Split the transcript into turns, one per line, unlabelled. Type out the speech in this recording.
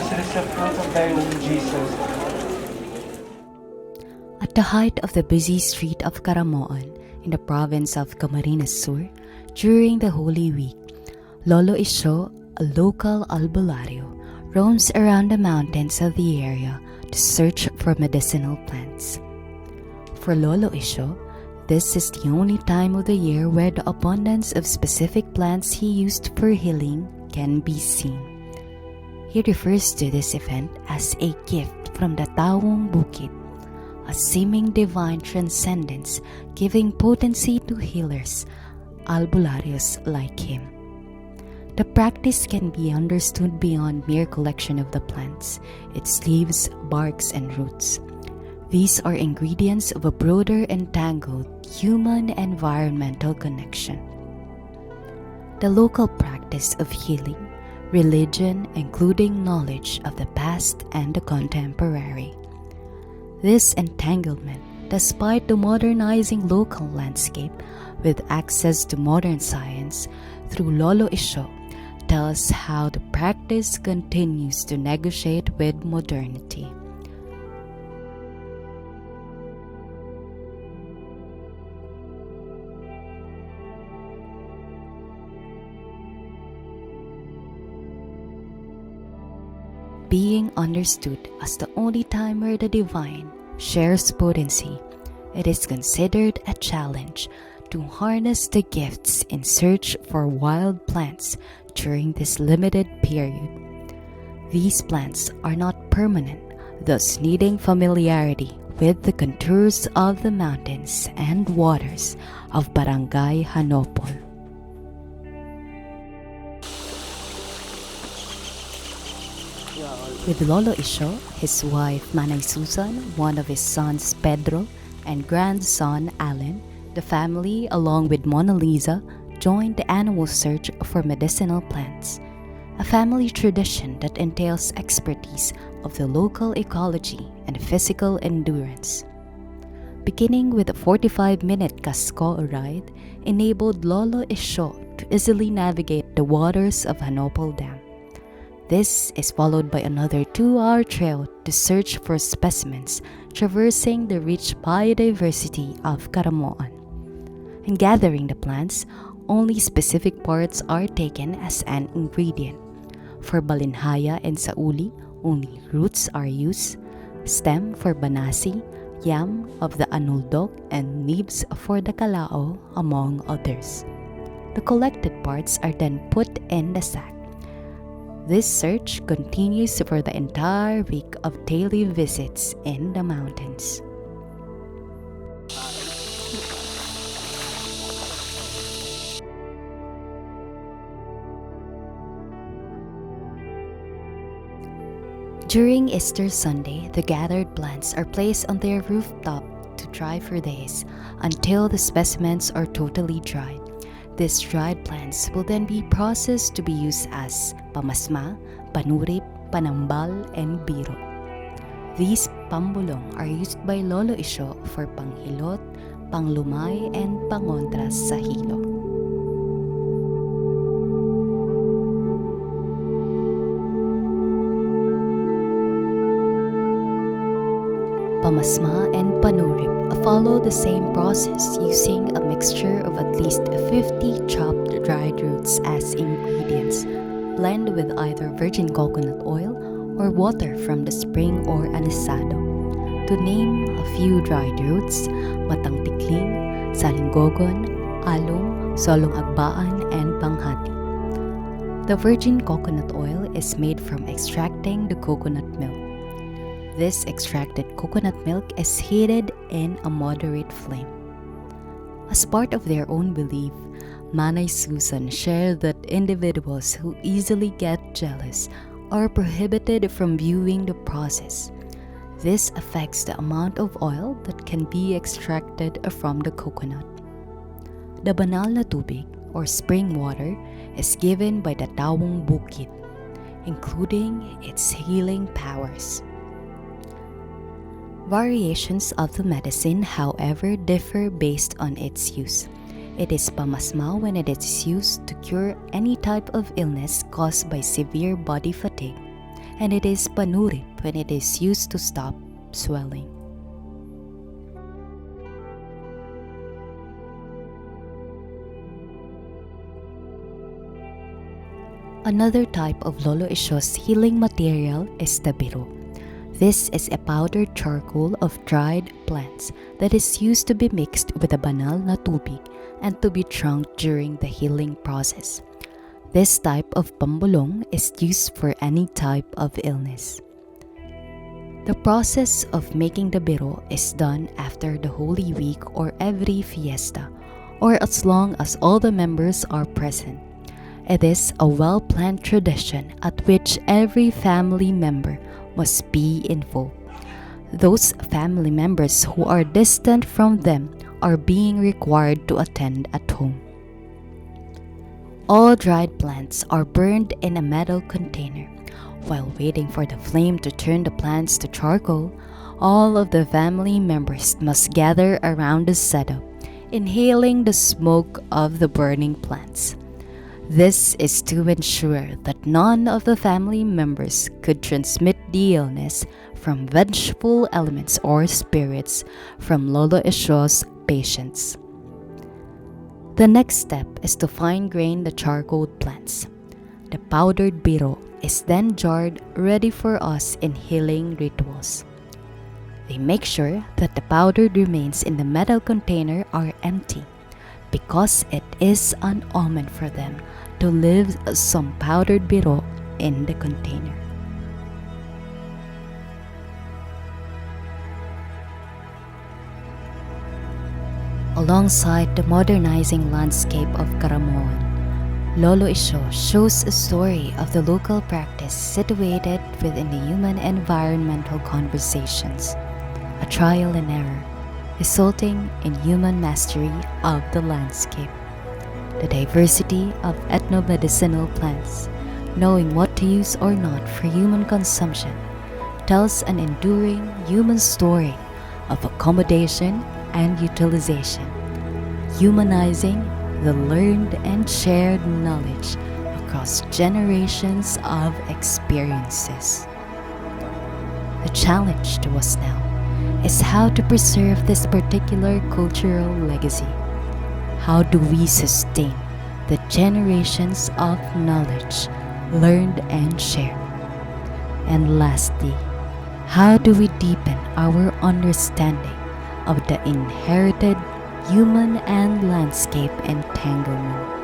As the fruit of thy womb, Jesus.
At the height of the busy street of Caramoan in the province of Camarines Sur, during the Holy Week, Lolo Isyo, a local albulario, roams around the mountains of the area to search for medicinal plants. For Lolo Isyo, this is the only time of the year where the abundance of specific plants he used for healing can be seen. He refers to this event as a gift from the Tawong Bukid, a seeming divine transcendence giving potency to healers, albularios like him. The practice can be understood beyond mere collection of the plants, its leaves, barks, and roots. These are ingredients of a broader entangled human-environmental connection. The local practice of healing, religion, including knowledge of the past and the contemporary. This entanglement, despite the modernizing local landscape with access to modern science through Lolo Isyo, tells how the practice continues to negotiate with modernity. Being understood as the only time where the divine shares potency, it is considered a challenge to harness the gifts in search for wild plants during this limited period. These plants are not permanent, thus needing familiarity with the contours of the mountains and waters of Barangay Hanopol. With Lolo Isyo, his wife Manay Susan, one of his sons Pedro, and grandson Alan, the family, along with Monaliza, joined the annual search for medicinal plants, a family tradition that entails expertise of the local ecology and physical endurance. Beginning with a 45-minute casco ride, enabled Lolo Isyo to easily navigate the waters of Hanopol Dam. This is followed by another 2-hour trail to search for specimens traversing the rich biodiversity of Caramoan. In gathering the plants, only specific parts are taken as an ingredient. For balinhaya and sauli, only roots are used, stem for banasi, yam of the anuldok, and leaves for the kalao, among others. The collected parts are then put in the sack. This search continues for the entire week of daily visits in the mountains. During Easter Sunday, the gathered plants are placed on their rooftop to dry for days until the specimens are totally dried. These dried plants will then be processed to be used as pamasma, panurip, panambal, and biro. These pambulong are used by Lolo Isyo for panghilot, panglumay, and pangontras sa hilo. Pamasma and panurip follow the same process using a mixture of at least 50 chopped dried roots as ingredients, blend with either virgin coconut oil or water from the spring or anisado. To name a few dried roots, matang tikling, salinggogon, alum, solong agbaan, and panghati. The virgin coconut oil is made from extracting the coconut milk. This extracted coconut milk is heated in a moderate flame. As part of their own belief, Manay Susan shared that individuals who easily get jealous are prohibited from viewing the process. This affects the amount of oil that can be extracted from the coconut. The banal na tubig, or spring water, is given by the Tawong Bukid, including its healing powers. Variations of the medicine, however, differ based on its use. It is pamasma when it is used to cure any type of illness caused by severe body fatigue, and it is panurip when it is used to stop swelling. Another type of Lolo Isyo's healing material is the biro. This is a powdered charcoal of dried plants that is used to be mixed with a banal na tubig and to be drunk during the healing process. This type of pambulong is used for any type of illness. The process of making the biro is done after the Holy Week or every fiesta, or as long as all the members are present. It is a well-planned tradition at which every family member must be involved. Those family members who are distant from them are being required to attend at home. All dried plants are burned in a metal container. While waiting for the flame to turn the plants to charcoal, all of the family members must gather around the setup, inhaling the smoke of the burning plants. This is to ensure that none of the family members could transmit the illness from vengeful elements or spirits from Lolo Isyo's patients. The next step is to fine-grain the charcoal plants. The powdered biro is then jarred, ready for us in healing rituals. They make sure that the powdered remains in the metal container are empty, because it is an omen for them to leave some powdered biro in the container. Alongside the modernizing landscape of Caramoan, Lolo Isyo shows a story of the local practice situated within the human environmental conversations, a trial and error, resulting in human mastery of the landscape. The diversity of ethnomedicinal plants, knowing what to use or not for human consumption, tells an enduring human story of accommodation and utilization, humanizing the learned and shared knowledge across generations of experiences. The challenge to us now is how to preserve this particular cultural legacy. How do we sustain the generations of knowledge learned and shared? And lastly, how do we deepen our understanding of the inherited human and landscape entanglement?